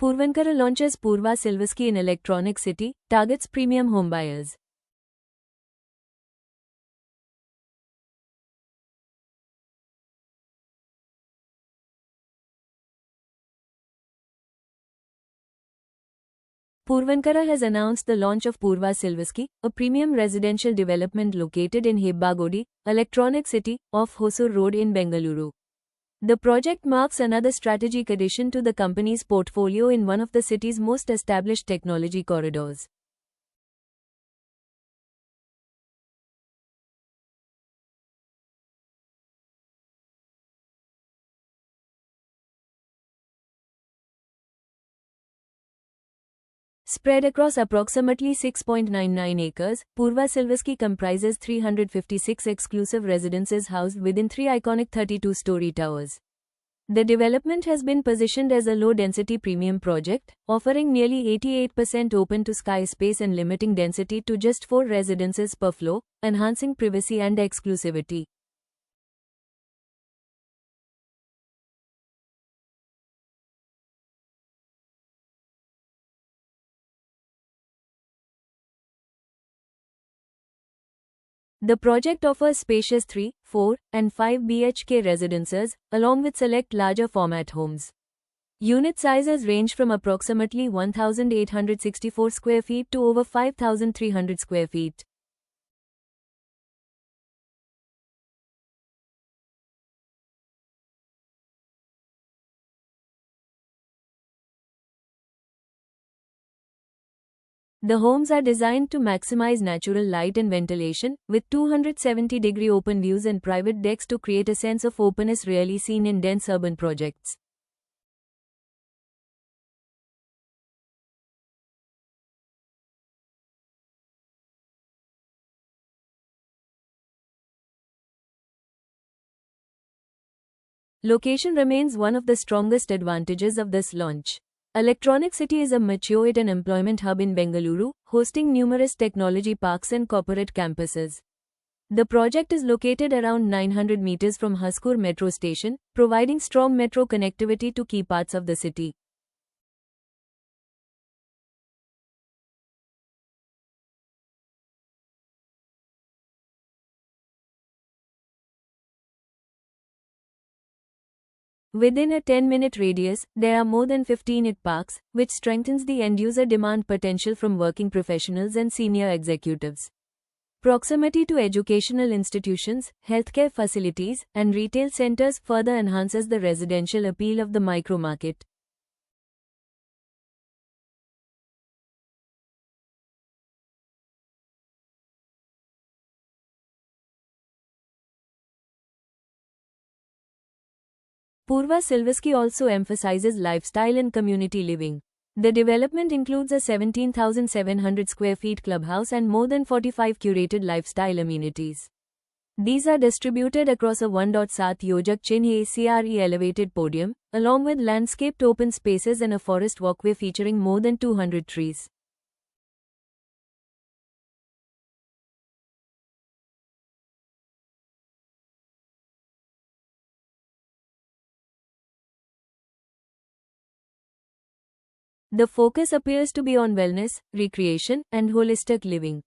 Puravankara launches Purva Silvasky in Electronic City, targets premium homebuyers. Puravankara has announced the launch of Purva Silvasky, a premium residential development located in Hebbagodi, Electronic City, off Hosur Road in Bengaluru. The project marks another strategic addition to the company's portfolio in one of the city's most established technology corridors. Spread across approximately 6.99 acres, Purva Silvasky comprises 356 exclusive residences housed within three iconic 32-story towers. The development has been positioned as a low-density premium project, offering nearly 88% open-to-sky space and limiting density to just 4 residences per floor, enhancing privacy and exclusivity. The project offers spacious 3, 4, and 5 BHK residences, along with select larger format homes. Unit sizes range from approximately 1,864 square feet to over 5,300 square feet. The homes are designed to maximize natural light and ventilation, with 270-degree open views and private decks to create a sense of openness rarely seen in dense urban projects. Location remains one of the strongest advantages of this launch. Electronic City is a mature and employment hub in Bengaluru, hosting numerous technology parks and corporate campuses. The project is located around 900 meters from Haskur metro station, providing strong metro connectivity to key parts of the city. Within a 10-minute radius, there are more than 15 IT parks, which strengthens the end-user demand potential from working professionals and senior executives. Proximity to educational institutions, healthcare facilities, and retail centers further enhances the residential appeal of the micro-market. Purva Silvasky also emphasizes lifestyle and community living. The development includes a 17,700 square feet clubhouse and more than 45 curated lifestyle amenities. These are distributed across a 1.7 Yojak Chinhe ACRE elevated podium, along with landscaped open spaces and a forest walkway featuring more than 200 trees. The focus appears to be on wellness, recreation, and holistic living.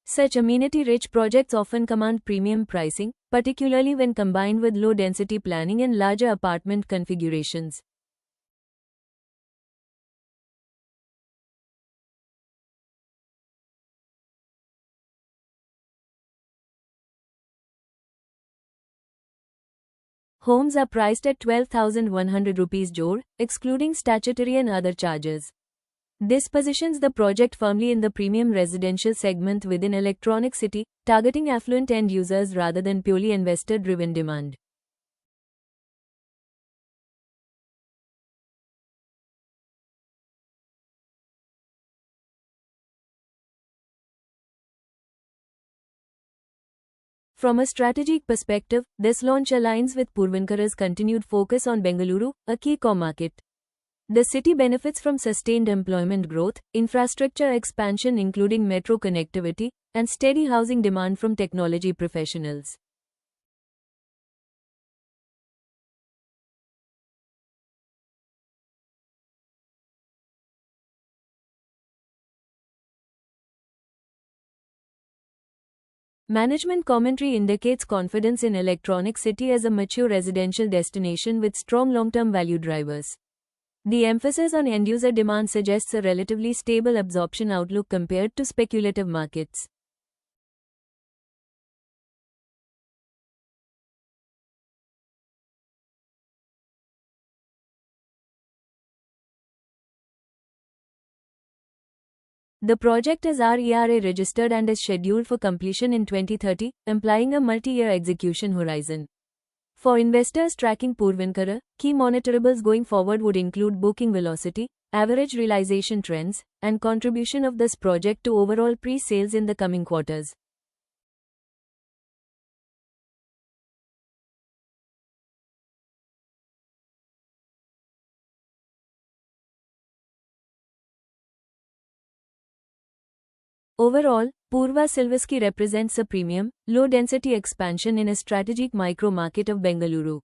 Such amenity-rich projects often command premium pricing, particularly when combined with low-density planning and larger apartment configurations. Homes are priced at 12,100 rupees jor, excluding statutory and other charges. This positions the project firmly in the premium residential segment within Electronic City, targeting affluent end users rather than purely investor-driven demand. From a strategic perspective, this launch aligns with Puravankara's continued focus on Bengaluru, a key core market. The city benefits from sustained employment growth, infrastructure expansion including metro connectivity, and steady housing demand from technology professionals. Management commentary indicates confidence in Electronic City as a mature residential destination with strong long-term value drivers. The emphasis on end-user demand suggests a relatively stable absorption outlook compared to speculative markets. The project is RERA registered and is scheduled for completion in 2030, implying a multi-year execution horizon. For investors tracking Puravankara, key monitorables going forward would include booking velocity, average realization trends, and contribution of this project to overall pre-sales in the coming quarters. Overall, Purva Silvesci represents a premium, low-density expansion in a strategic micro-market of Bengaluru.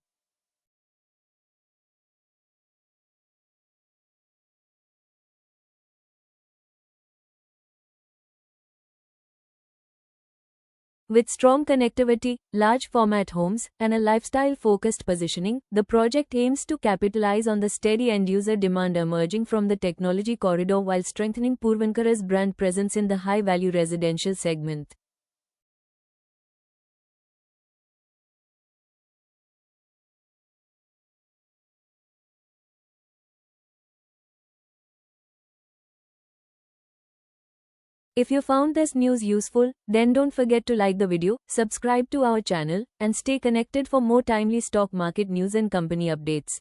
With strong connectivity, large format homes, and a lifestyle-focused positioning, the project aims to capitalize on the steady end-user demand emerging from the technology corridor while strengthening Puravankara's brand presence in the high-value residential segment. If you found this news useful, then don't forget to like the video, subscribe to our channel, and stay connected for more timely stock market news and company updates.